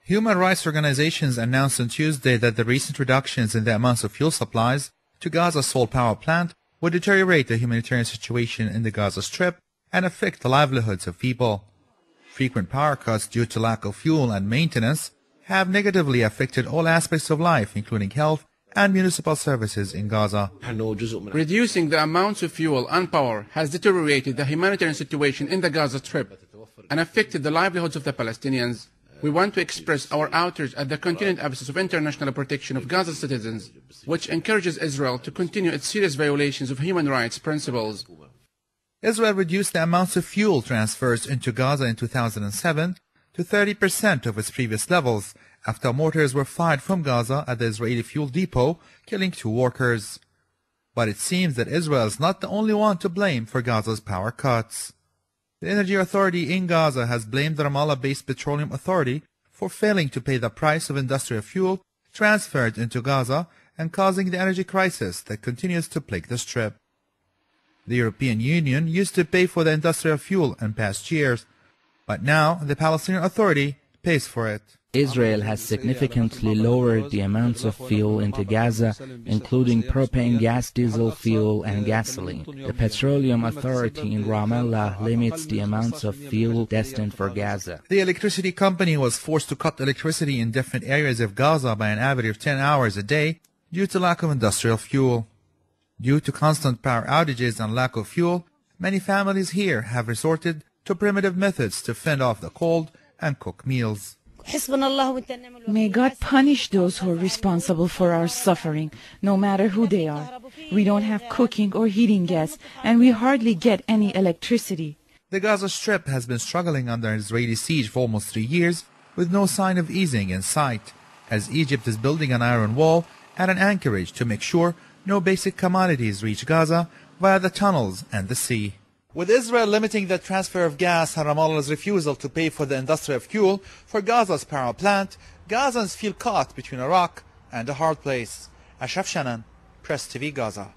Human rights organizations announced on Tuesday that the recent reductions in the amounts of fuel supplies to Gaza's sole power plant would deteriorate the humanitarian situation in the Gaza Strip and affect the livelihoods of people. Frequent power cuts due to lack of fuel and maintenance have negatively affected all aspects of life, including health and municipal services in Gaza. Reducing the amounts of fuel and power has deteriorated the humanitarian situation in the Gaza Strip and affected the livelihoods of the Palestinians. We want to express our outrage at the continued absence of international protection of Gaza citizens, which encourages Israel to continue its serious violations of human rights principles. Israel reduced the amounts of fuel transfers into Gaza in 2007 to 30% of its previous levels after mortars were fired from Gaza at the Israeli fuel depot, killing 2 workers. But it seems that Israel is not the only one to blame for Gaza's power cuts. The Energy Authority in Gaza has blamed the Ramallah-based Petroleum Authority for failing to pay the price of industrial fuel transferred into Gaza and causing the energy crisis that continues to plague the Strip. The European Union used to pay for the industrial fuel in past years, but now the Palestinian Authority pays for it. Israel has significantly lowered the amounts of fuel into Gaza, including propane, gas, diesel fuel, and gasoline. The Petroleum Authority in Ramallah limits the amounts of fuel destined for Gaza. The electricity company was forced to cut electricity in different areas of Gaza by an average of 10 hours a day due to lack of industrial fuel. Due to constant power outages and lack of fuel, many families here have resorted to primitive methods to fend off the cold and cook meals. May God punish those who are responsible for our suffering, no matter who they are. We don't have cooking or heating gas, and we hardly get any electricity. The Gaza Strip has been struggling under an Israeli siege for almost 3 years, with no sign of easing in sight, as Egypt is building an iron wall and an anchorage to make sure no basic commodities reach Gaza via the tunnels and the sea. With Israel limiting the transfer of gas and Ramallah's refusal to pay for the industrial fuel for Gaza's power plant, Gazans feel caught between a rock and a hard place. Ashraf Shannon, Press TV Gaza.